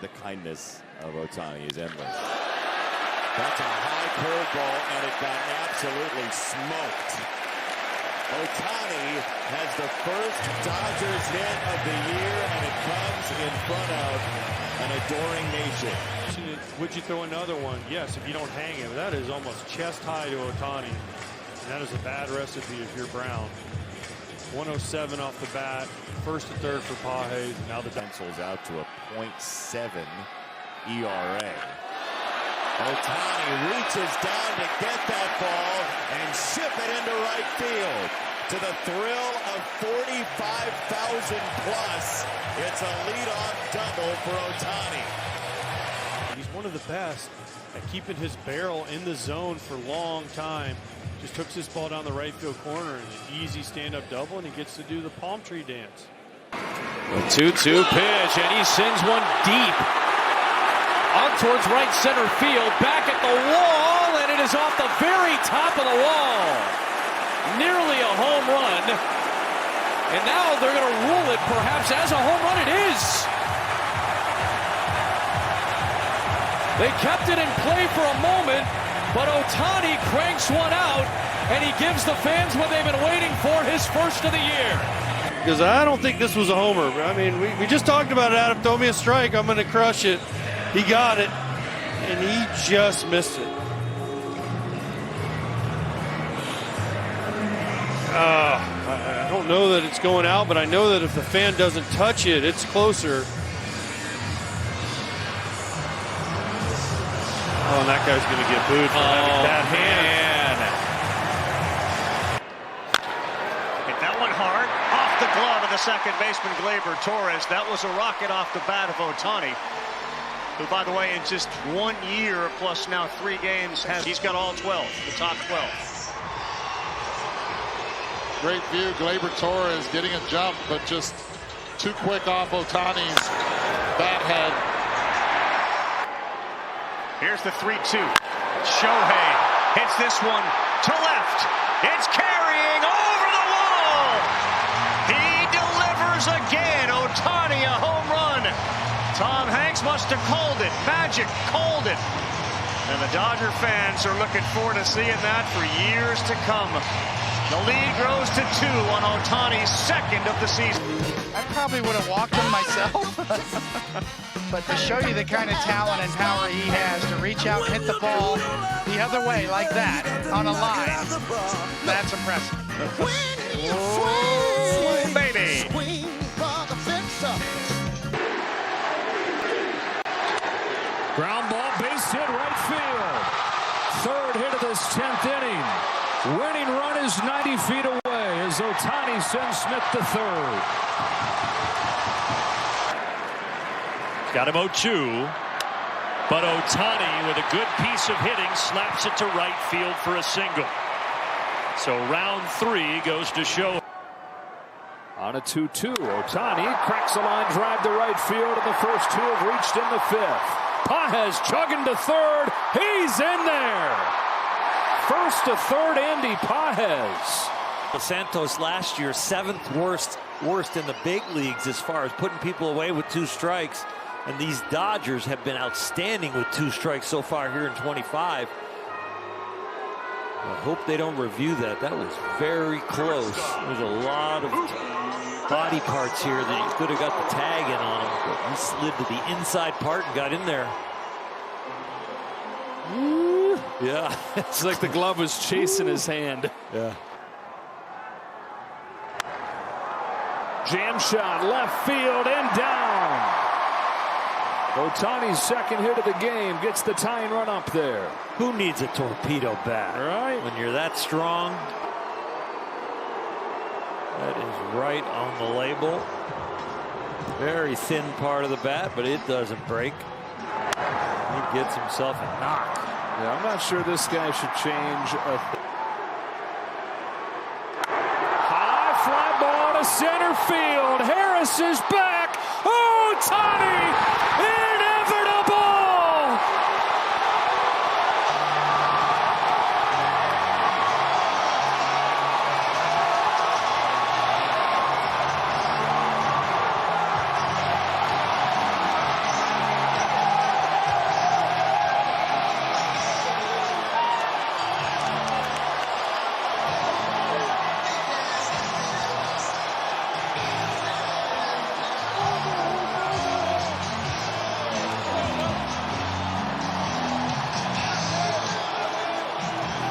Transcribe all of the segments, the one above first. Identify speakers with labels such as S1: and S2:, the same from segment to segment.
S1: The kindness of Ohtani is endless. That's a high curveball, and it got absolutely smoked. Ohtani has the first Dodgers hit of the year, and it comes in front of an adoring nation.
S2: Would you throw another one? Yes, if you don't hang him. That is almost chest high to Ohtani. And that is a bad recipe if you're Brown. 107 off the bat. First to third for Pages. Now the pencils out to a .7 ERA. Ohtani reaches down to get that ball and ship it into right field. To the thrill of 45,000 plus. It's a leadoff double for Ohtani. He's one of the best at keeping his barrel in the zone for a long time. Just hooks this ball down the right field corner and an easy stand-up double, and he gets to do the palm tree dance.
S3: A 2-2 pitch, and he sends one deep out towards right center field, back at the wall, and it is off the very top of the wall. Nearly a home run, and now they're going to rule it perhaps as a home run. It is. They kept it in play for a moment, but Ohtani cranks one out, and he gives the fans what they've been waiting for, his first of the year.
S2: Because I don't think this was a homer. I mean, we just talked about it. Adam, throw me a strike, I'm going to crush it. He got it, and he just missed it. I don't know that it's going out, but I know that if the fan doesn't touch it, it's closer. Oh, and that guy's going to get booed for having that hand.
S4: Hit that one hard off the glove of the second baseman, Gleyber Torres. That was a rocket off the bat of Ohtani, who, by the way, in just 1 year plus now 3 games, he's got all 12, the top 12.
S5: Great view. Gleyber Torres getting a jump, but just too quick off Ohtani's bat head.
S4: Here's the 3-2. Shohei hits this one to left. It's carrying over the wall. He delivers again. Ohtani, a home run. Tom Hanks must have called it. Magic called it. And the Dodger fans are looking forward to seeing that for years to come. The lead grows to 2 on Ohtani's second of the season.
S6: I probably would have walked him myself. But to show you the kind of talent and power he has to reach out and hit the ball the other way like that on a line, that's impressive.
S4: Oh, baby.
S7: Ground ball, base hit, right field. Third hit of this 10th inning. Winning run is 90 feet away as Ohtani sends Smith to third.
S8: Got him 0-2, but Ohtani with a good piece of hitting slaps it to right field for a single. So round 3 goes to Shohei.
S7: On a 2-2, Ohtani cracks a line drive to right field, and the first 2 have reached in the 5th. Pages chugging to third. He's in there. First to third, Andy Pages.
S9: Santos last year, 7th worst in the big leagues as far as putting people away with 2 strikes. And these Dodgers have been outstanding with 2 strikes so far here in 25. I hope they don't review that. That was very close. There's a lot of body parts here that you could have got the tag in on him, but he slid to the inside part and got in there.
S7: Yeah, it's like the glove was chasing his hand.
S9: Yeah.
S7: Jam shot, left field and down. Ohtani's second hit of the game gets the tying run up there.
S9: Who needs a torpedo bat?
S7: Right.
S9: When you're that strong. That is right on the label. Very thin part of the bat, but it doesn't break. He gets himself a knock.
S7: Yeah, I'm not sure this guy should change. High fly ball to center field. Harris is back. Ohtani! Inevitable!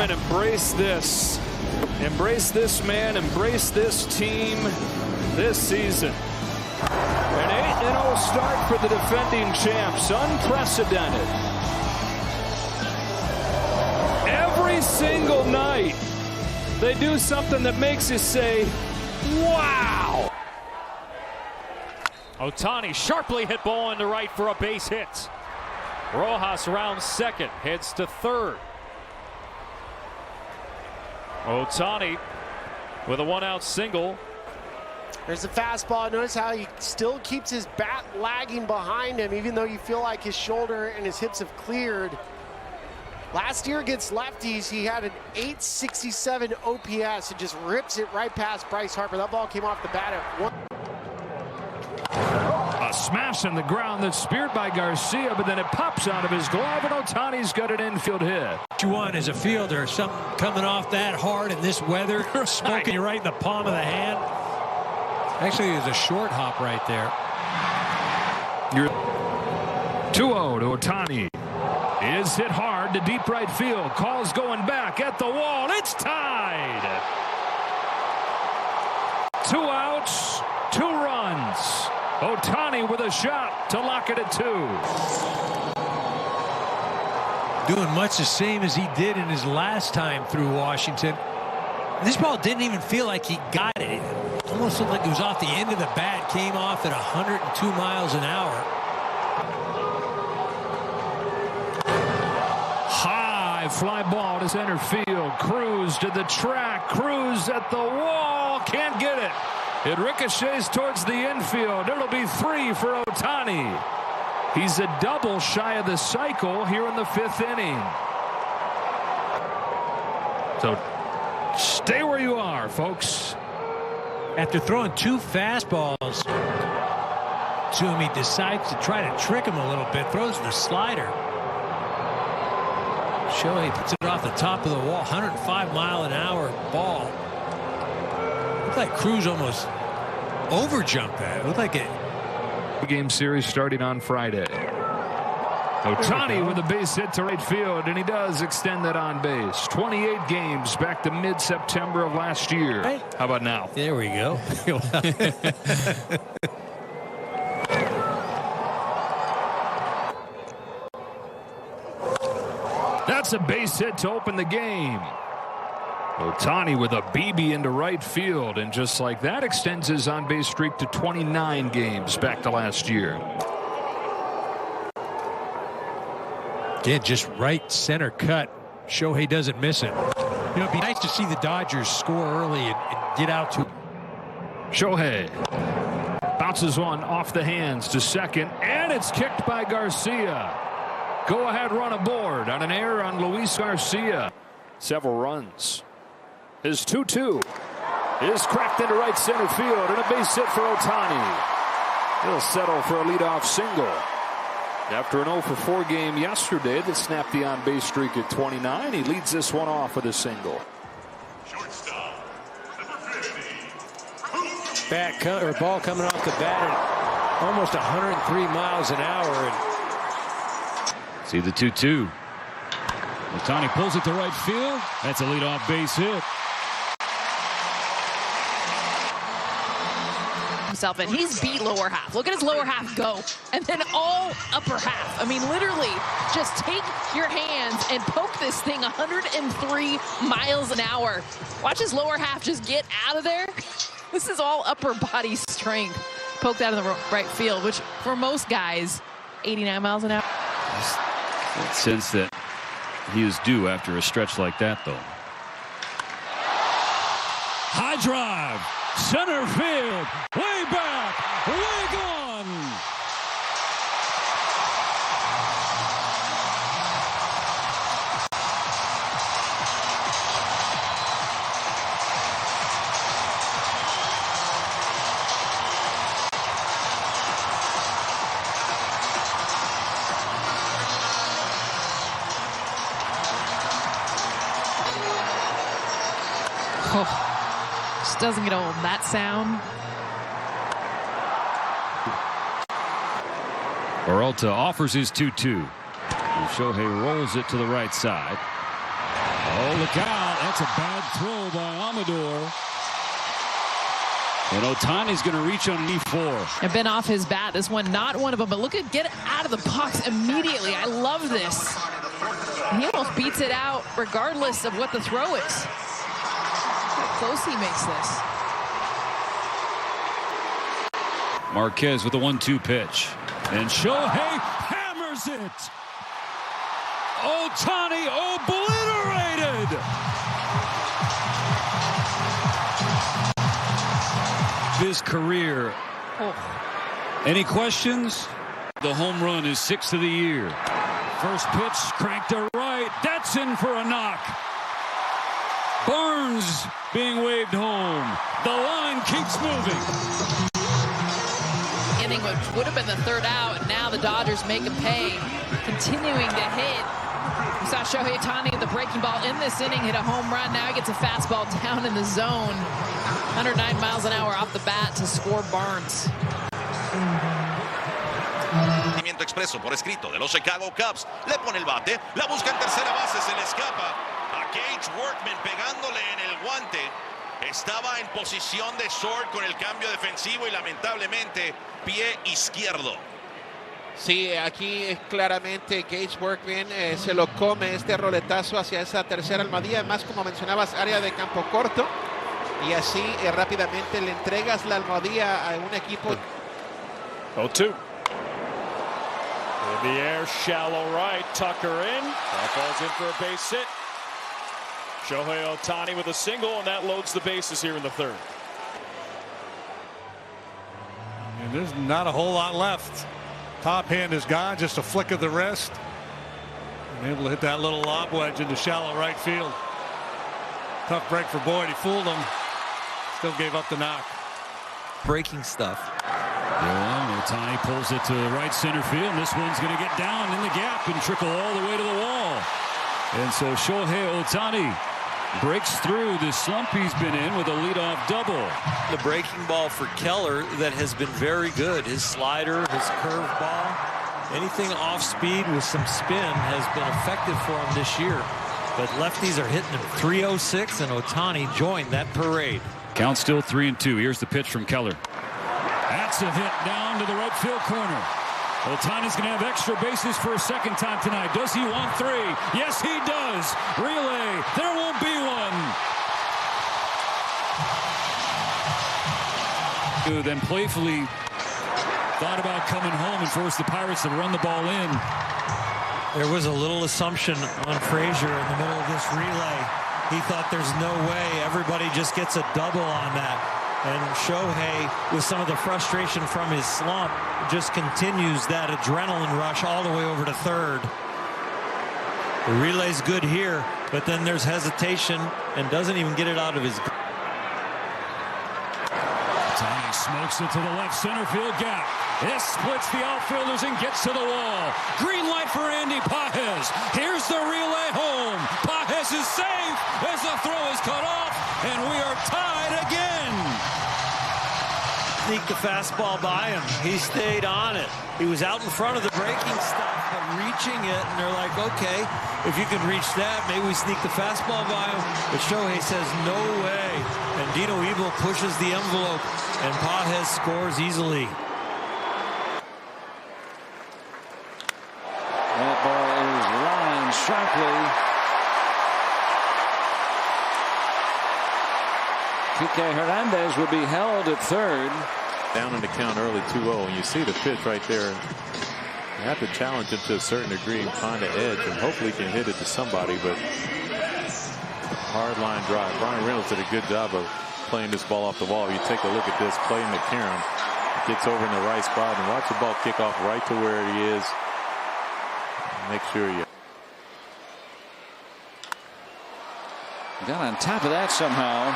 S7: and embrace this. Embrace this man, embrace this team this season. An 8-0 start for the defending champs, unprecedented. Every single night, they do something that makes you say, wow.
S8: Ohtani sharply hit ball into right for a base hit. Rojas rounds second, heads to third. Ohtani with a 1-out single.
S10: There's the fastball. Notice how he still keeps his bat lagging behind him, even though you feel like his shoulder and his hips have cleared. Last year against lefties, he had an 867 OPS and just rips it right past Bryce Harper. That ball came off the bat at 1.
S7: A smash on the ground that's speared by Garcia, but then it pops out of his glove, and Ohtani's got an infield hit.
S11: What you want as a fielder, something coming off that hard in this weather, smoking you right in the palm of the hand. Actually, there's a short hop right there.
S7: You're 2-0 to Ohtani. Is hit hard to deep right field. Call's going back at the wall. It's tied. 2 outs, 2 runs. Ohtani with a shot to lock it at 2.
S11: Doing much the same as he did in his last time through Washington. This ball didn't even feel like he got it. It almost looked like it was off the end of the bat. Came off at 102 miles an hour.
S7: High fly ball to center field. Cruz to the track. Cruz at the wall. Can't get it. It ricochets towards the infield. It'll be 3 for Ohtani. He's a double shy of the cycle here in the 5th inning. So stay where you are, folks.
S11: After throwing 2 fastballs to him, he decides to try to trick him a little bit. Throws the slider. Shohei puts it off the top of the wall. 105-mile-an-hour ball. Looked like Cruz almost overjumped that. It looked like it.
S7: Game series starting on Friday. Ohtani with a base hit to right field, and he does extend that on base. 28 games back to mid-September of last year.
S11: Hey.
S7: How about now?
S11: There we go.
S7: That's a base hit to open the game. Ohtani with a BB into right field, and just like that extends his on-base streak to 29 games back to last year.
S11: Again, just right center cut. Shohei doesn't miss it. You know, it'd be nice to see the Dodgers score early and get out to.
S7: Shohei bounces one off the hands to second, and it's kicked by Garcia. Go ahead run aboard on an error on Luis Garcia. Several runs. His 2-2 is cracked into right center field, and a base hit for Ohtani. He'll settle for a leadoff single. After an 0-for-4 game yesterday that snapped the on-base streak at 29, he leads this one off with a single.
S11: Ball coming off the bat at almost 103 miles an hour. And
S12: see the 2-2. Ohtani pulls it to right field. That's a leadoff base hit.
S13: Himself, and he's beat lower half. Look at his lower half go, and then all upper half. I mean, literally, just take your hands and poke this thing 103 miles an hour. Watch his lower half just get out of there. This is all upper body strength. Poked out in the right field, which for most guys, 89 miles an hour.
S12: That sense that he is due after a stretch like that, though.
S7: High drive, center field, way back, way gone.
S13: Oh, just doesn't get old. That sound.
S12: Peralta offers his 2-2. Shohei rolls it to the right side. Oh, look out. That's a bad throw by Amador. And Ohtani's going to reach on knee 4.
S13: I've been off his bat. This one, not one of them, but look at get out of the box immediately. I love this. He almost beats it out regardless of what the throw is. How close he makes this.
S12: Marquez with a 1-2 pitch. And Shohei hammers it. Ohtani obliterated. His career. Any questions? The home run is 6th of the year. First pitch cranked to right. That's in for a knock. Barnes being waved home. The line keeps moving.
S13: Inning which would have been the 3rd out, and now the Dodgers make him pay. Continuing to hit. We saw Shohei Ohtani with the breaking ball in this inning hit a home run. Now he gets a fastball down in the zone. 109 miles an hour off the bat to score Barnes.
S14: Movimiento expreso por escrito de los Chicago Cubs. Le pone el bate, la busca en tercera base, se le escapa a Gage Workman pegándole en el guante. Estaba en posición de short con el cambio defensivo y lamentablemente pie izquierdo.
S15: Sí, aquí es claramente Gage Workman se lo come este roletazo hacia esa tercera almohadilla, además como mencionabas, área de campo corto, y así rápidamente le entregas la almohadilla a un equipo.
S2: 0-2. In the air, shallow right, Tucker in. That ball's in for a base hit. Shohei Ohtani with a single, and that loads the bases here in the 3rd.
S16: And there's not a whole lot left. Top hand is gone, just a flick of the wrist. And able to hit that little lob wedge into shallow right field. Tough break for Boyd. He fooled him. Still gave up the knock.
S9: Breaking stuff.
S12: Yeah, Ohtani pulls it to the right center field. And this one's going to get down in the gap and trickle all the way to the wall. And so Shohei Ohtani breaks through the slump he's been in with a leadoff double.
S9: The breaking ball for Keller that has been very good. His slider, his curveball, anything off speed with some spin has been effective for him this year. But lefties are hitting him. 306, and Ohtani joined that parade.
S12: Count still 3-2. Here's the pitch from Keller. That's a hit down to the right field corner. Ohtani's going to have extra bases for a 2nd time tonight. Does he want 3? Yes, he does. Relay. There won't be one. Then playfully thought about coming home and forced the Pirates to run the ball in.
S9: There was a little assumption on Frazier in the middle of this relay. He thought there's no way everybody just gets a double on that. And Shohei, with some of the frustration from his slump, just continues that adrenaline rush all the way over to 3rd. The relay's good here, but then there's hesitation and doesn't even get it out of his.
S12: Ohtani smokes it to the left center field gap. This splits the outfielders and gets to the wall. Green light for Andy Pages. Here's the relay home. Pages is safe as the throw is cut off, and we are tied again.
S9: Sneak the fastball by him. He stayed on it. He was out in front of the breaking stuff, but reaching it, and they're like, okay, if you can reach that, maybe we sneak the fastball by him. But Shohei says, no way. And Dino Evil pushes the envelope, and Pages scores easily.
S7: That ball is lined sharply. Kike Hernandez will be held at 3rd.
S17: Down in the count early 2-0, and you see the pitch right there. You have to challenge him to a certain degree and find an edge, and hopefully he can hit it to somebody, but hard line drive. Brian Reynolds did a good job of playing this ball off the wall. You take a look at this play, McCarron gets over in the right spot, and watch the ball kick off right to where he is. Make sure you
S7: got on top of that somehow.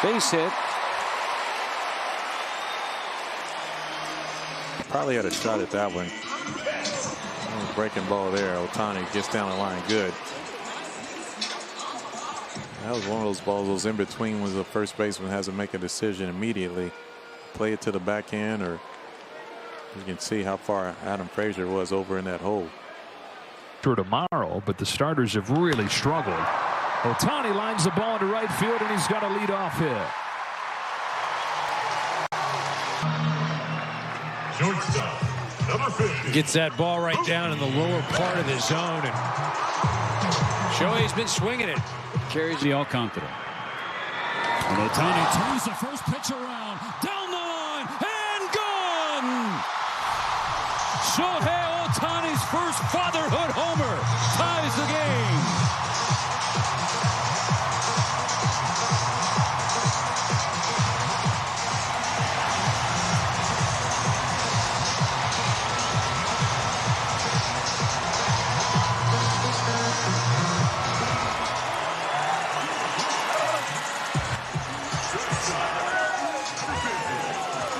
S7: Base hit.
S17: Probably had a shot at that one. Breaking ball there. Ohtani gets down the line good. That was one of those balls, those in between, when the first baseman has to make a decision immediately. Play it to the backhand, or you can see how far Adam Frazier was over in that hole.
S7: tomorrow, but the starters have really struggled. Ohtani lines the ball into right field, and he's got a leadoff hit.
S11: Shortstop, number 50. Gets that ball right down in the lower part of the zone, and Shohei's been swinging it.
S12: Carries the Alcantara. And Ohtani turns the first pitch around, down the line, and gone! Shohei Ohtani's first fatherhood homer ties the game.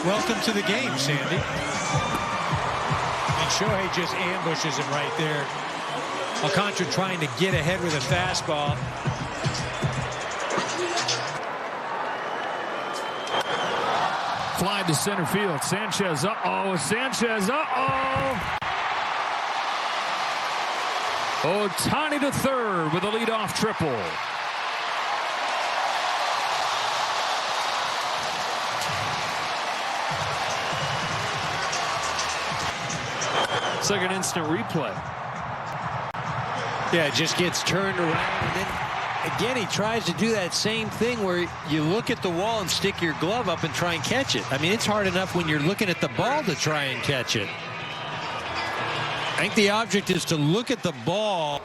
S11: Welcome to the game, Sandy. And Shohei just ambushes him right there. Alcantara trying to get ahead with a fastball.
S7: Fly to center field. Sanchez, uh-oh. Sanchez, uh-oh. Ohtani to third with a leadoff triple. It's like an instant replay.
S11: Yeah, it just gets turned around, and then again he tries to do that same thing where you look at the wall and stick your glove up and try and catch it. I mean, it's hard enough when you're looking at the ball to try and catch it. I think the object is to look at the ball.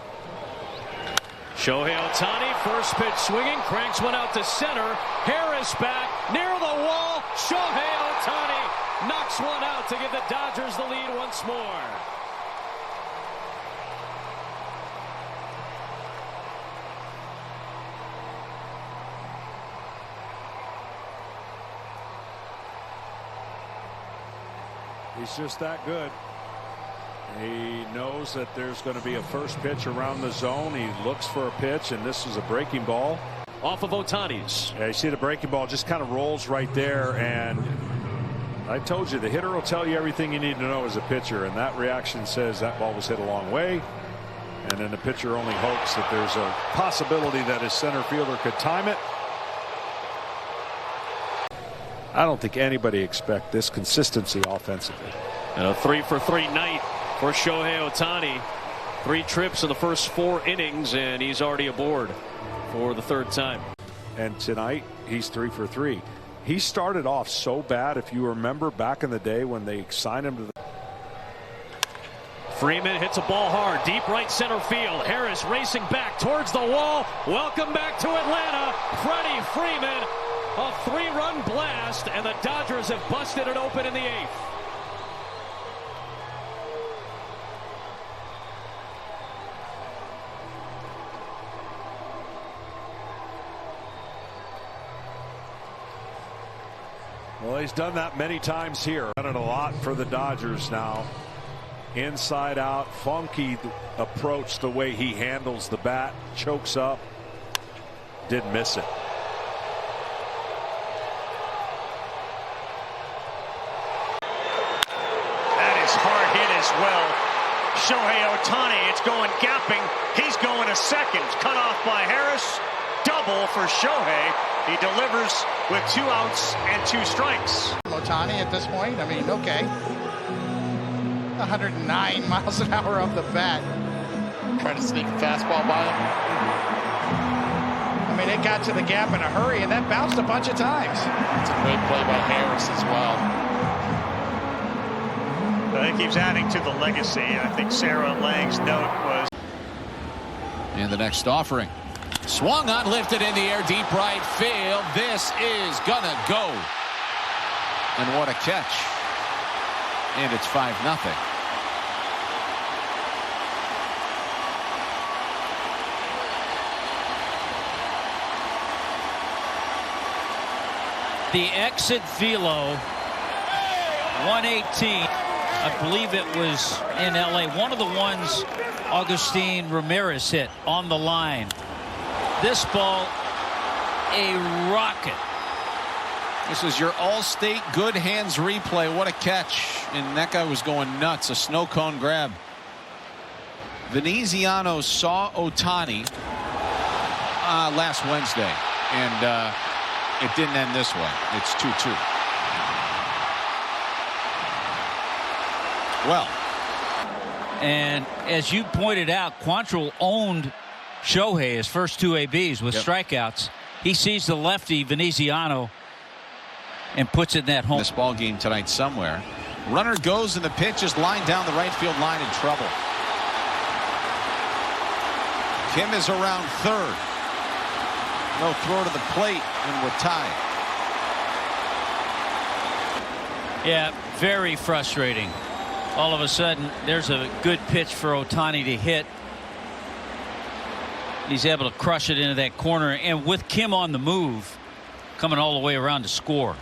S3: Shohei Ohtani, first pitch swinging, cranks one out to center. Harris back near the wall. Shohei Ohtani knocks one out to give the Dodgers the lead once more.
S16: He's just that good. He knows that there's going to be a first pitch around the zone. He looks for a pitch, and this is a breaking ball.
S3: Off of Ohtani's.
S16: Yeah, you see the breaking ball just kind of rolls right there, and I told you the hitter will tell you everything you need to know as a pitcher, and that reaction says that ball was hit a long way, and then the pitcher only hopes that there's a possibility that his center fielder could time it. I don't think anybody expect this consistency offensively.
S3: And a 3-for-3 night for Shohei Ohtani. 3 trips in the first 4 innings, and he's already aboard for the 3rd time.
S16: And tonight, he's 3 for 3. He started off so bad, if you remember back in the day when they signed him to the...
S3: Freeman hits a ball hard, deep right center field. Harris racing back towards the wall. Welcome back to Atlanta, Freddie Freeman. A 3-run blast, and the Dodgers have busted it open in the 8th.
S16: Well, he's done that many times here. Done it a lot for the Dodgers now. Inside out, funky approach the way he handles the bat, chokes up, didn't miss it.
S4: Hard hit as well. Shohei Ohtani, it's going gapping. He's going to second. Cut off by Harris. Double for Shohei. He delivers with 2 outs and 2 strikes.
S6: Ohtani at this point, I mean, okay. 109 miles an hour off the bat.
S5: Trying to sneak a fastball by him.
S6: I mean, it got to the gap in a hurry, and that bounced a bunch of times.
S5: It's a great play by Harris as well.
S4: I think he's adding to the legacy. I think Sarah Lang's note was.
S18: In the next offering. Swung on, lifted in the air, deep right field. This is gonna go. And what a catch. And it's 5-0.
S19: The exit velo, 118. I believe it was in LA. One of the ones Augustin Ramirez hit on the line. This ball, a rocket.
S18: This is your all-state good hands replay. What a catch. And that guy was going nuts. A snow cone grab. Veneziano saw Ohtani last Wednesday, and it didn't end this way. It's 2-2. Well,
S19: and as you pointed out, Quantrill owned Shohei his first 2 ABs with strikeouts. He sees the lefty Veneziano and puts it in that home.
S18: This ball game tonight somewhere. Runner goes and the pitch is lined down the right field line in trouble. Kim is around third. No throw to the plate, and we're tied.
S19: Yeah, very frustrating. All of a sudden, there's a good pitch for Ohtani to hit. He's able to crush it into that corner, and with Kim on the move, coming all the way around to score.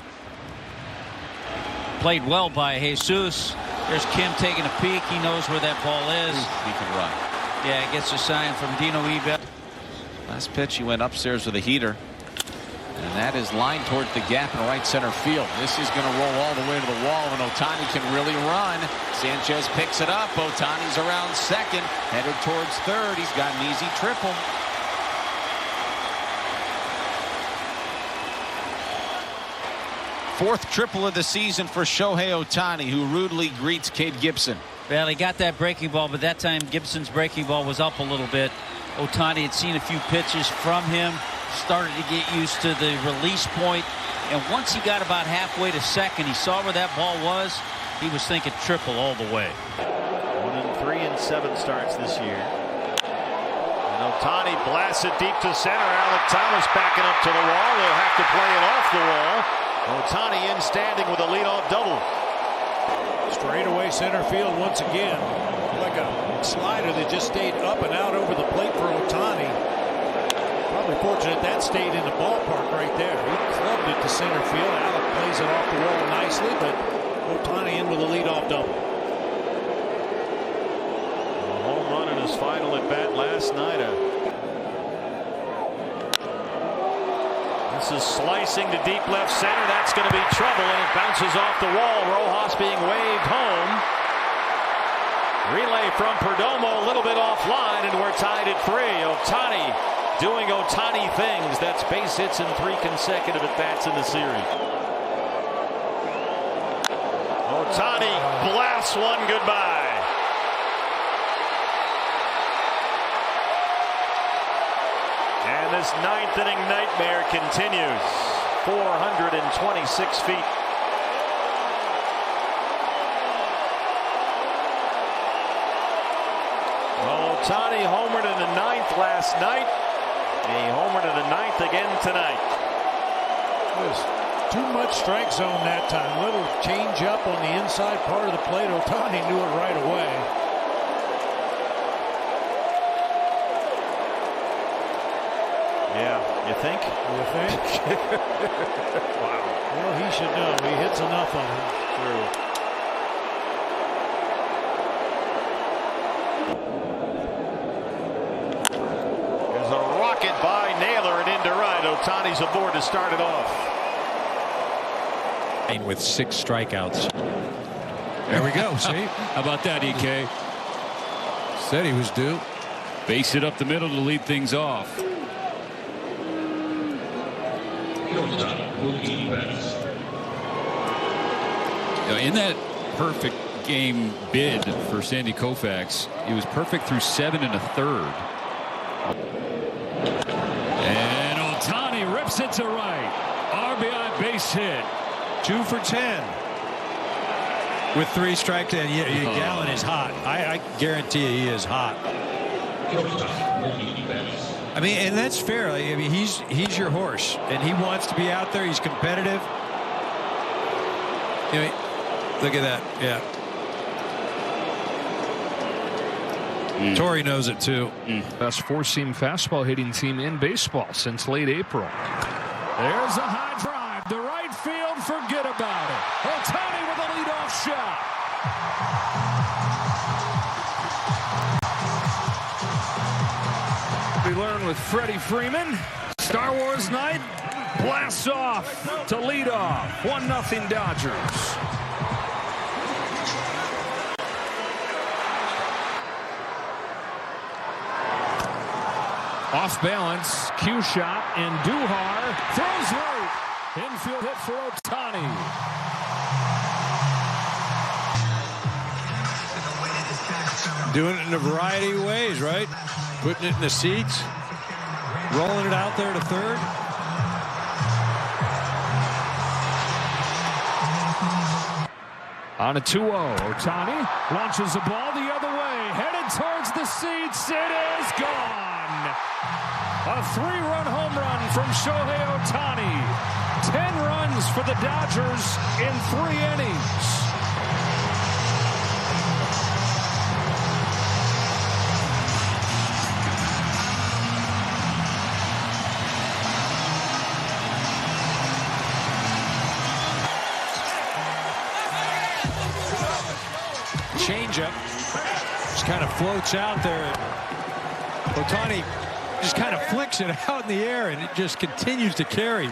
S19: Played well by Jesus. There's Kim taking a peek. He knows where that ball is.
S18: He can run.
S19: Yeah, gets a sign from Dino Ebel.
S18: Last pitch, he went upstairs with a heater. And that is lined toward the gap in right center field. This is going to roll all the way to the wall, and Ohtani can really run. Sanchez picks it up. Ohtani's around second, headed towards third. He's got an easy triple. Fourth triple of the season for Shohei Ohtani, who rudely greets Cade Gibson.
S19: Well, he got that breaking ball, but that time Gibson's breaking ball was up a little bit. Ohtani had seen a few pitches from him, started to get used to the release point, and once he got about halfway to second, he saw where that ball was. He was thinking triple all the way.
S1: 1 in 3 and 7 starts this year. And Ohtani blasts it deep to center. Alec Thomas backing up to the wall. They'll have to play it off the wall. Ohtani in standing with a leadoff double.
S11: Straight away center field once again. Like a slider that just stayed up and out over the plate for Ohtani. Probably fortunate that stayed in the ballpark right there. He clubbed it to center field. Alec plays it off the wall nicely, but Ohtani in with a leadoff double.
S1: A home run in his final at bat last night. This is slicing to deep left center. That's going to be trouble, and it bounces off the wall. Rojas being waved home. Relay from Perdomo, a little bit offline, and we're tied at 3. Ohtani doing Ohtani things. That's base hits in 3 consecutive at-bats in the series. Ohtani blasts one goodbye. And this 9th inning nightmare continues. 426 feet. Ohtani homered in the 9th last night. He homered in the 9th again tonight.
S11: There's too much strike zone that time. Little change up on the inside part of the plate. Ohtani knew it right away.
S1: Yeah, you think?
S11: You think? Wow. Well, he should know. He hits enough on him.
S1: True. There's a rocket by Naylor and into right. Ohtani's aboard to start it off.
S11: With 6 strikeouts. There we go. See?
S12: How about that, EK?
S11: Said he was due.
S12: Base it up the middle to lead things off. In that perfect game bid for Sandy Koufax, he was perfect through 7 1/3. And Ohtani rips it to right. RBI base hit.
S11: 2 for 10. With 3 strikes, and Gallen is hot. I guarantee you he is hot. I mean, and that's fair. I mean, he's your horse, and he wants to be out there. He's competitive. I mean, look at that. Yeah. Torrey knows it too.
S7: Best 4-seam fastball hitting team in baseball since late April.
S12: There's a high drive. The right field, forget about it. Ohtani with a leadoff shot.
S7: We learn with Freddie Freeman. Star Wars night blasts off to lead off. 1-0 Dodgers. Off balance, cue shot, and Duhar throws right. Infield hit for Ohtani.
S11: Doing it in a variety of ways, right? Putting it in the seats, rolling it out there to third.
S7: On a 2-0, Ohtani launches the ball the other way, headed towards the seats. It is gone. A 3-run home run from Shohei Ohtani. 10 runs for the Dodgers in 3 innings.
S11: Changeup just kind of floats out there. Ohtani just kind of flicks it out in the air, and it just continues to carry.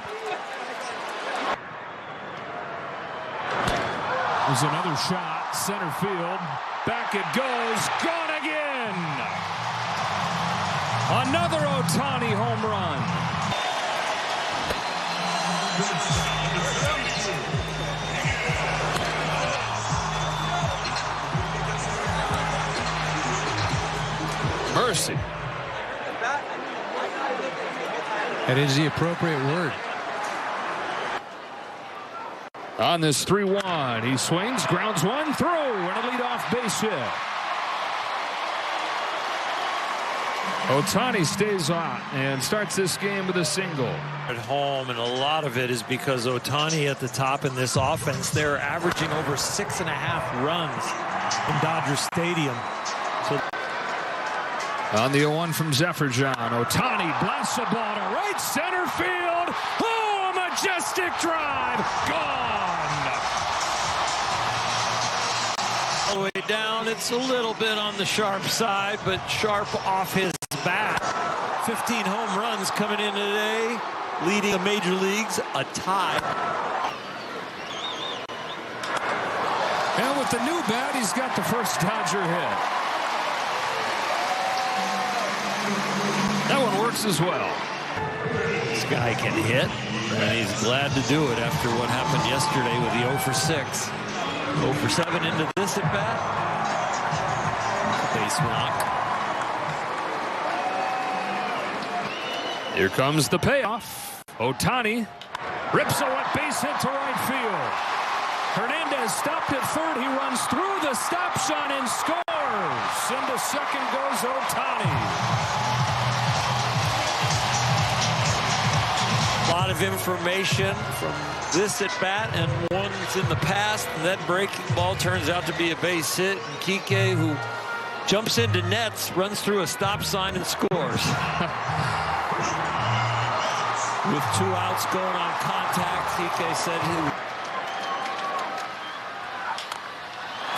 S7: There's another shot, center field. Back it goes, gone again. Another Ohtani home run. Mercy.
S11: That is the appropriate word.
S7: On this 3-1, he swings, grounds one through, and a leadoff base hit. Ohtani stays on and starts this game with a single.
S9: At home, and a lot of it is because Ohtani at the top in this offense. They're averaging over 6.5 runs in Dodger Stadium. So
S7: on the 0-1 from Zephyr-John, Ohtani blasts the ball to right center field. Oh, a majestic drive. Gone.
S9: all the way down, it's a little bit on the sharp side, but sharp off his bat. 15 home runs coming in today, leading the major leagues, a tie.
S7: And with the new bat, he's got the first Dodger hit. That one works as well.
S9: This guy can hit, and he's glad to do it after what happened yesterday with the 0 for 6. 0 for 7 into this at bat. Base walk.
S7: Here comes the payoff. Ohtani rips a wet base hit to right field. Hernandez stopped at third. He runs through the stop sign and scores. Into second goes Ohtani.
S9: A lot of information from this at bat and ones in the past. And that breaking ball turns out to be a base hit. And Kike, who jumps into nets, runs through a stop sign and scores. With 2 outs going on contact, Kike said he...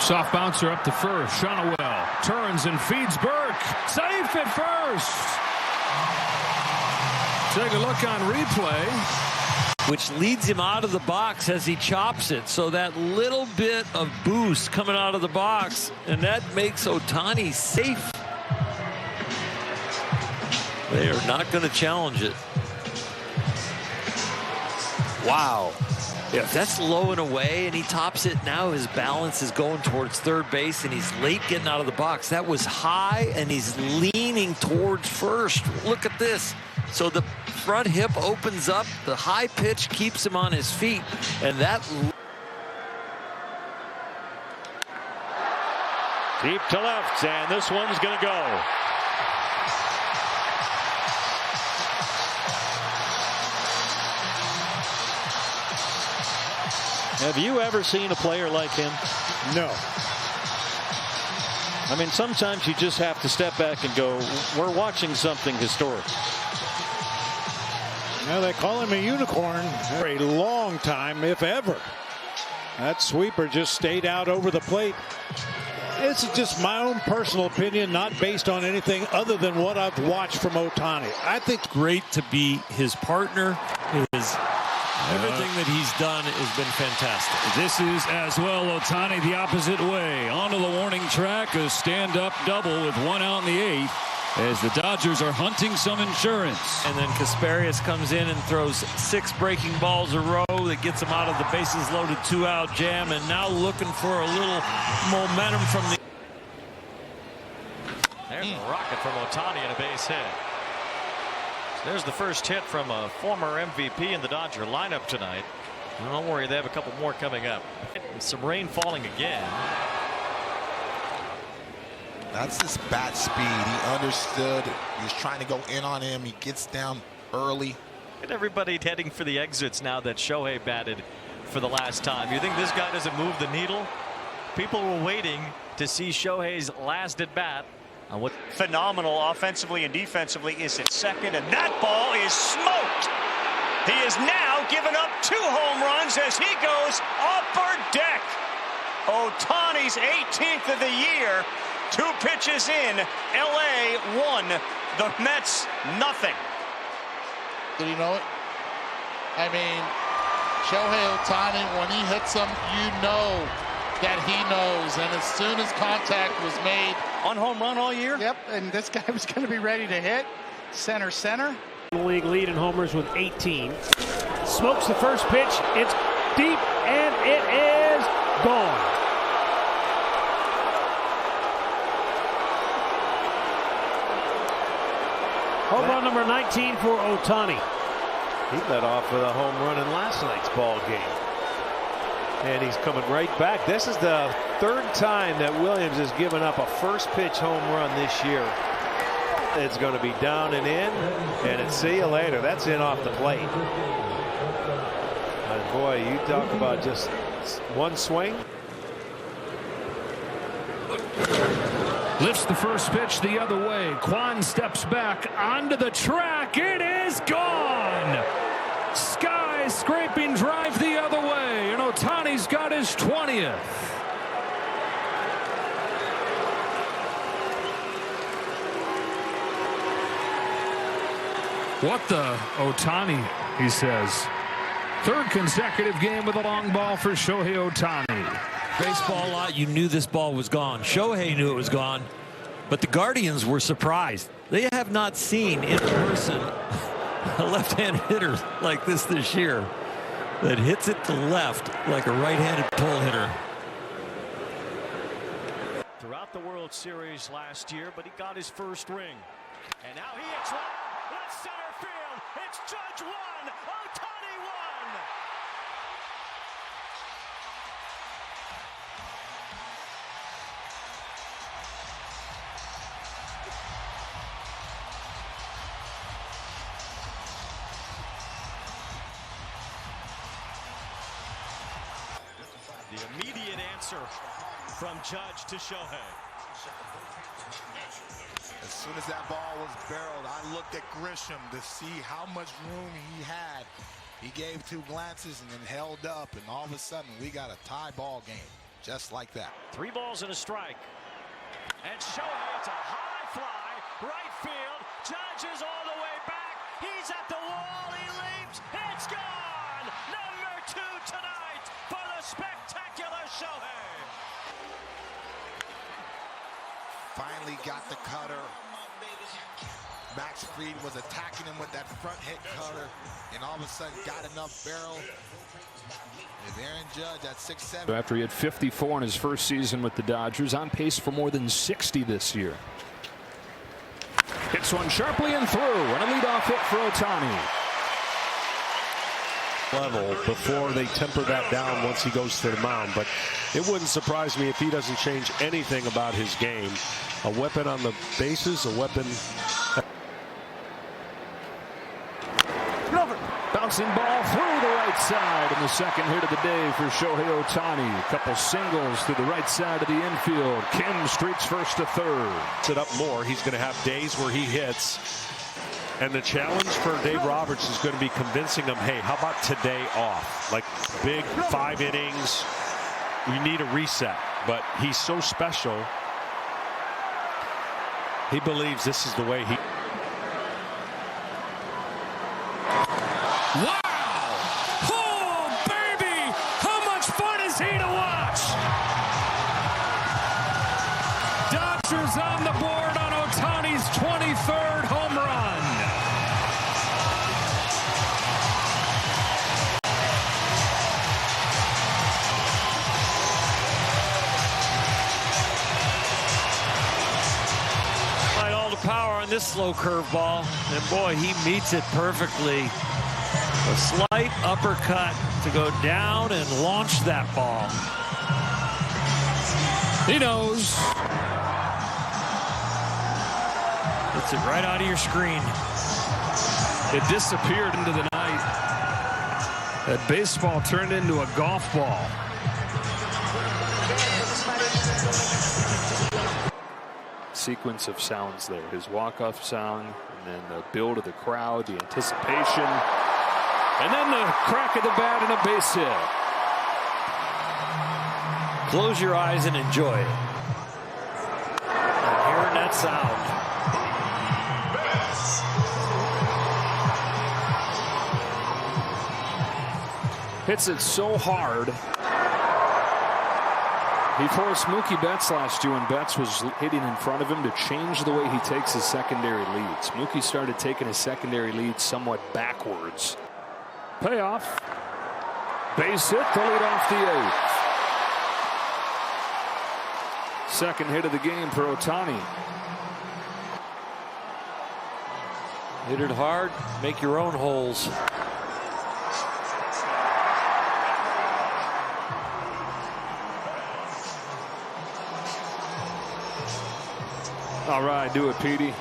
S7: Soft bouncer up to first. Shonowell turns and feeds Burke. Safe at first. Take a look on replay.
S9: Which leads him out of the box as he chops it. So that little bit of boost coming out of the box, and that makes Ohtani safe. They are not going to challenge it. Wow. If that's low and away and he tops it, now his balance is going towards third base and he's late getting out of the box. That was high and he's leaning towards first. Look at this. So the front hip opens up. The high pitch keeps him on his feet. And that...
S8: Deep to left, and this one's going to go. Have you ever seen a player like him?
S20: No.
S8: I mean, sometimes you just have to step back and go, we're watching something historic.
S20: Now they call him a unicorn for a long time, if ever. That sweeper just stayed out over the plate. This is just my own personal opinion, not based on anything other than what I've watched from Ohtani. I think
S9: great to be his partner. Everything that he's done has been fantastic.
S12: This is as well Ohtani the opposite way. Onto the warning track, a stand-up double with 1 out in the 8th. as the Dodgers are hunting some insurance.
S9: And then Kasparius comes in and throws 6 breaking balls a row that gets him out of the bases loaded 2-out jam, and now looking for a little momentum from the...
S8: There's a rocket from Ohtani and a base hit. There's the first hit from a former MVP in the Dodger lineup tonight. Don't worry, they have a couple more coming up. Some rain falling again.
S21: That's his bat speed. He understood. He was trying to go in on him. He gets down early.
S8: And everybody heading for the exits now that Shohei batted for the last time. You think this guy doesn't move the needle? People were waiting to see Shohei's last at bat. What
S4: phenomenal offensively and defensively is at second, and that ball is smoked. He has now given up 2 home runs as he goes upper deck. Ohtani's 18th of the year. 2 pitches in. LA 1. The Mets nothing.
S5: Did he know it? I mean, Shohei Ohtani, when he hits him, you know that he knows. And as soon as contact was made.
S4: 1 home run all year?
S6: Yep, and this guy was going to be ready to hit. Center.
S22: League lead in homers with 18. Smokes the first pitch. It's deep, and it is gone. Home run number 19 for Ohtani.
S20: He led off with a home run in last night's ball game. And he's coming right back. This is the 3rd time that Williams has given up a first pitch home run this year. It's going to be down and in, and it's see you later. That's in off the plate. And boy, you talk about just one swing.
S7: Lifts the first pitch the other way. Kwan steps back onto the track. It is gone. Sky scraping drive the other way, and Ohtani's got his 20th. What the Ohtani, he says. 3rd consecutive game with a long ball for Shohei Ohtani.
S9: Baseball lot, you knew this ball was gone. Shohei knew it was gone, but the Guardians were surprised. They have not seen in person a left-handed hitter like this year that hits it to left like a right-handed pull hitter.
S8: throughout the World Series last year, but he got his first ring. And now he hits one. Left center field. It's Judge 1. Ohtani 1. The immediate answer from Judge to Shohei.
S21: As soon as that ball was barreled, I looked at Grisham to see how much room he had. He gave 2 glances and then held up, and all of a sudden we got a tie ball game, just like that.
S8: 3 balls and a strike. And Shohei, it's a high fly, right field. Judge is all the way back. He's at the wall. He leaps. It's gone. Number 2 tonight for the spectacular Shohei.
S21: Finally got the cutter. Max Fried was attacking him with that front hit cutter, and all of a sudden got enough barrel. And Aaron Judge at 6'7".
S7: After he had 54 in his first season with the Dodgers, on pace for more than 60 this year. Hits one sharply and through, and a leadoff hit for Ohtani.
S23: Level before they temper that down once he goes to the mound, but it wouldn't surprise me if he doesn't change anything about his game. A weapon on the bases, a weapon.
S7: Bouncing ball through the right side, and the second hit of the day for Shohei Ohtani. A couple singles to the right side of the infield. Kim streaks first to third.
S23: It up more. He's going to have days where he hits. And the challenge for Dave Roberts is going to be convincing him, hey, how about today off? Like big 5 innings. We need a reset. But he's so special. He believes this is the way he...
S7: Wow! Oh, baby! How much fun is he to watch? Dodgers on the board on Ohtani's 20th
S12: third home run.
S9: All the power on this slow curveball, and boy, he meets it perfectly. A slight uppercut to go down and launch that ball.
S12: He knows.
S9: Gets it right out of your screen.
S12: It disappeared into the night. That baseball turned into a golf ball.
S7: Sequence of sounds there. His walk-off sound, and then the build of the crowd, the anticipation, and then the crack of the bat and a base hit.
S9: Close your eyes and enjoy it. And hearing that sound.
S7: Hits it so hard. He forced Mookie Betts last year when Betts was hitting in front of him to change the way he takes his secondary leads. Mookie started taking his secondary leads somewhat backwards. Payoff. Base hit to lead off the 8th. Second hit of the game for Ohtani.
S9: Hit it hard, make your own holes.
S7: All right, do it, Petey.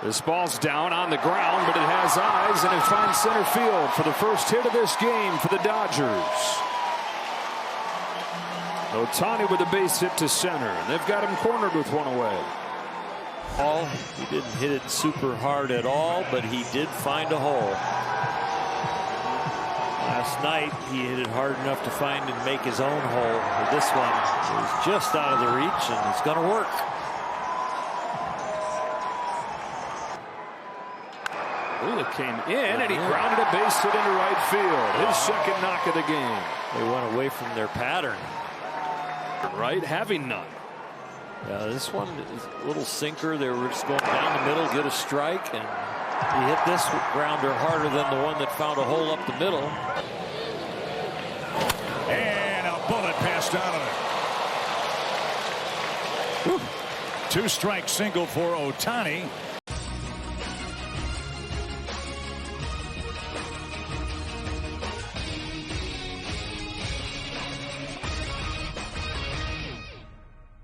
S7: This ball's down on the ground, but it has eyes, and it finds center field for the first hit of this game for the Dodgers. Ohtani with a base hit to center, and they've got him cornered with one away.
S9: He didn't hit it super hard at all, but he did find a hole. Last night, he hit it hard enough to find and make his own hole. But this one is just out of the reach, and it's going to work.
S7: Lula came in, and he grounded a base hit into right field. His second knock of the game.
S9: They went away from their pattern.
S7: Right, having none.
S9: Yeah, this one is a little sinker. They were just going down the middle, get a strike, and he hit this grounder harder than the one that found a hole up the middle.
S12: And a bullet passed out of it. 2-strike single for Ohtani.